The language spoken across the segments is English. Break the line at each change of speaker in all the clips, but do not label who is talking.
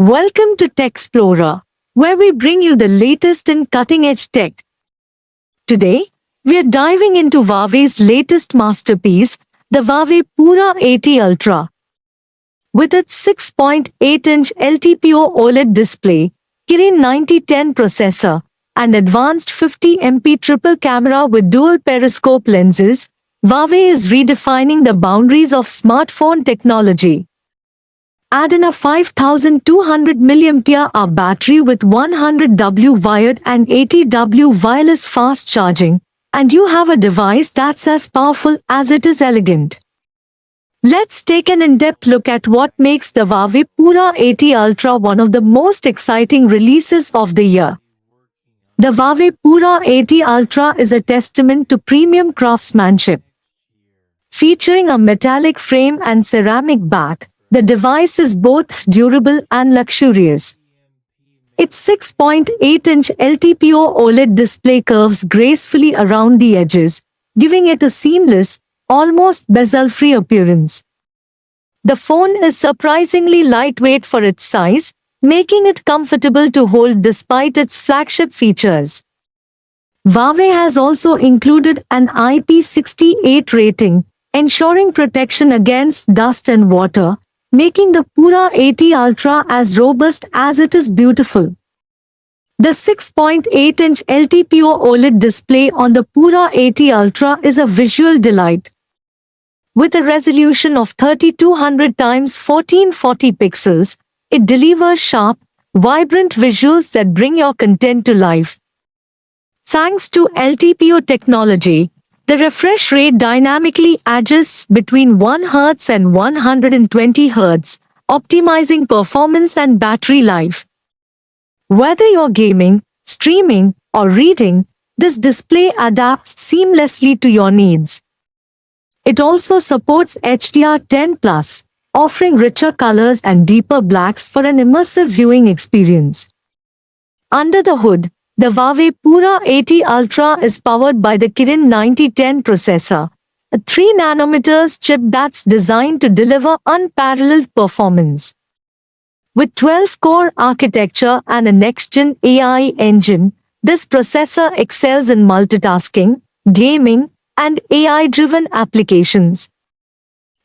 Welcome to Tech Explorer, where we bring you the latest in cutting-edge tech. Today, we are diving into Huawei's latest masterpiece, the Huawei Pura 80 Ultra. With its 6.8-inch LTPO OLED display, Kirin 9010 processor, and advanced 50MP triple camera with dual periscope lenses, Huawei is redefining the boundaries of smartphone technology. Add in a 5200 mAh battery with 100W wired and 80W wireless fast charging, and you have a device that's as powerful as it is elegant. Let's take an in-depth look at what makes the Huawei Pura 80 Ultra one of the most exciting releases of the year. The Huawei Pura 80 Ultra is a testament to premium craftsmanship. Featuring a metallic frame and ceramic back, the device is both durable and luxurious. Its 6.8-inch LTPO OLED display curves gracefully around the edges, giving it a seamless, almost bezel-free appearance. The phone is surprisingly lightweight for its size, making it comfortable to hold despite its flagship features. Huawei has also included an IP68 rating, ensuring protection against dust and water, making the Pura 80 Ultra as robust as it is beautiful. The 6.8-inch LTPO OLED display on the Pura 80 Ultra is a visual delight. With a resolution of 3200 x 1440 pixels, it delivers sharp, vibrant visuals that bring your content to life. Thanks to LTPO technology, the refresh rate dynamically adjusts between 1 Hz and 120 Hz, optimizing performance and battery life. Whether you're gaming, streaming, or reading, this display adapts seamlessly to your needs. It also supports HDR10+, offering richer colors and deeper blacks for an immersive viewing experience. Under the hood, the Huawei Pura 80 Ultra is powered by the Kirin 9010 processor, a 3nm chip that's designed to deliver unparalleled performance. With 12-core architecture and a next-gen AI engine, this processor excels in multitasking, gaming, and AI-driven applications.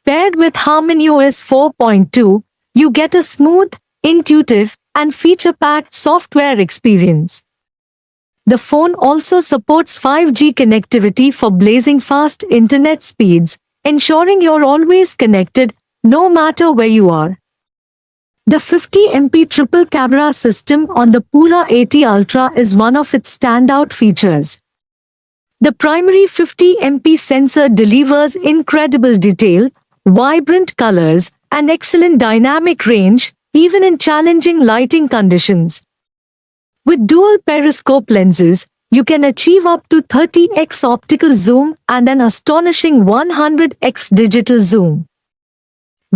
Paired with HarmonyOS 4.2, you get a smooth, intuitive, and feature-packed software experience. The phone also supports 5G connectivity for blazing fast internet speeds, ensuring you're always connected, no matter where you are. The 50MP triple camera system on the Pura 80 Ultra is one of its standout features. The primary 50MP sensor delivers incredible detail, vibrant colors, and excellent dynamic range, even in challenging lighting conditions. With dual periscope lenses, you can achieve up to 30x optical zoom and an astonishing 100x digital zoom.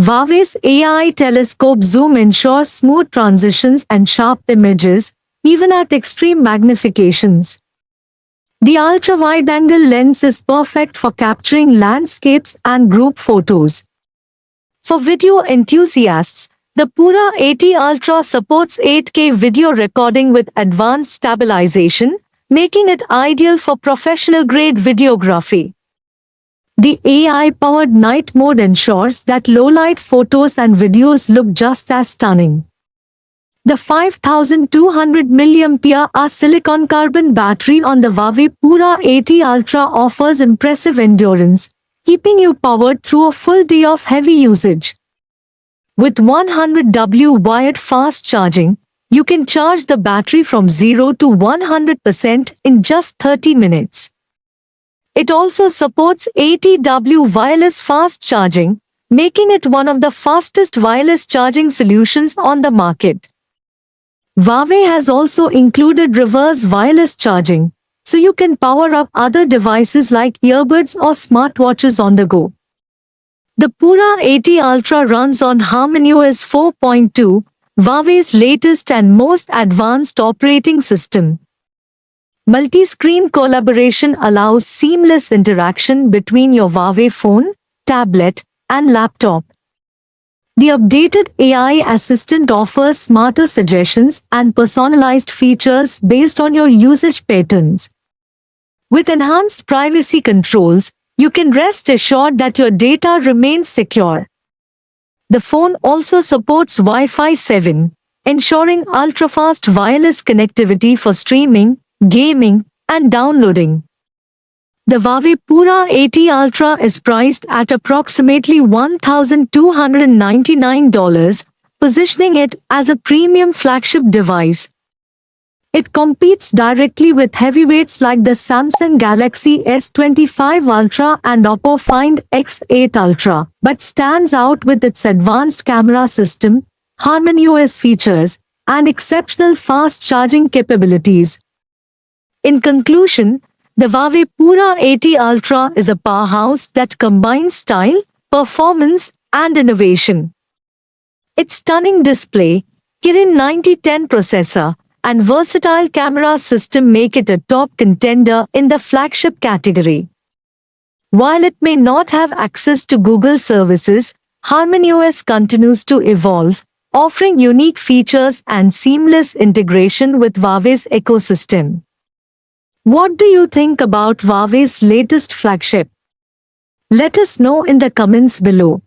Huawei's AI telescope zoom ensures smooth transitions and sharp images, even at extreme magnifications. The ultra-wide-angle lens is perfect for capturing landscapes and group photos. For video enthusiasts, the Pura 80 Ultra supports 8K video recording with advanced stabilization, making it ideal for professional-grade videography. The AI-powered night mode ensures that low-light photos and videos look just as stunning. The 5200 mAh silicon carbon battery on the Huawei Pura 80 Ultra offers impressive endurance, keeping you powered through a full day of heavy usage. With 100W wired fast charging, you can charge the battery from 0 to 100% in just 30 minutes. It also supports 80W wireless fast charging, making it one of the fastest wireless charging solutions on the market. Huawei has also included reverse wireless charging, so you can power up other devices like earbuds or smartwatches on the go. The Pura 80 Ultra runs on HarmonyOS 4.2, Huawei's latest and most advanced operating system. Multi-screen collaboration allows seamless interaction between your Huawei phone, tablet, and laptop. The updated AI assistant offers smarter suggestions and personalized features based on your usage patterns. With enhanced privacy controls, you can rest assured that your data remains secure. The phone also supports Wi-Fi 7, ensuring ultra-fast wireless connectivity for streaming, gaming, and downloading. The Huawei Pura 80 Ultra is priced at approximately $1,299, positioning it as a premium flagship device. It competes directly with heavyweights like the Samsung Galaxy S25 Ultra and Oppo Find X8 Ultra, but stands out with its advanced camera system, HarmonyOS features, and exceptional fast charging capabilities. In conclusion, the Huawei Pura 80 Ultra is a powerhouse that combines style, performance, and innovation. Its stunning display, Kirin 9010 processor, and versatile camera system make it a top contender in the flagship category. While it may not have access to Google services, HarmonyOS continues to evolve, offering unique features and seamless integration with Huawei's ecosystem. What do you think about Huawei's latest flagship? Let us know in the comments below.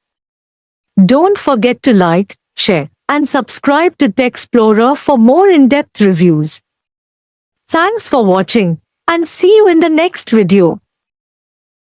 Don't forget to like, share, and subscribe to Techsplorer for more in-depth reviews. Thanks for watching, and see you in the next video.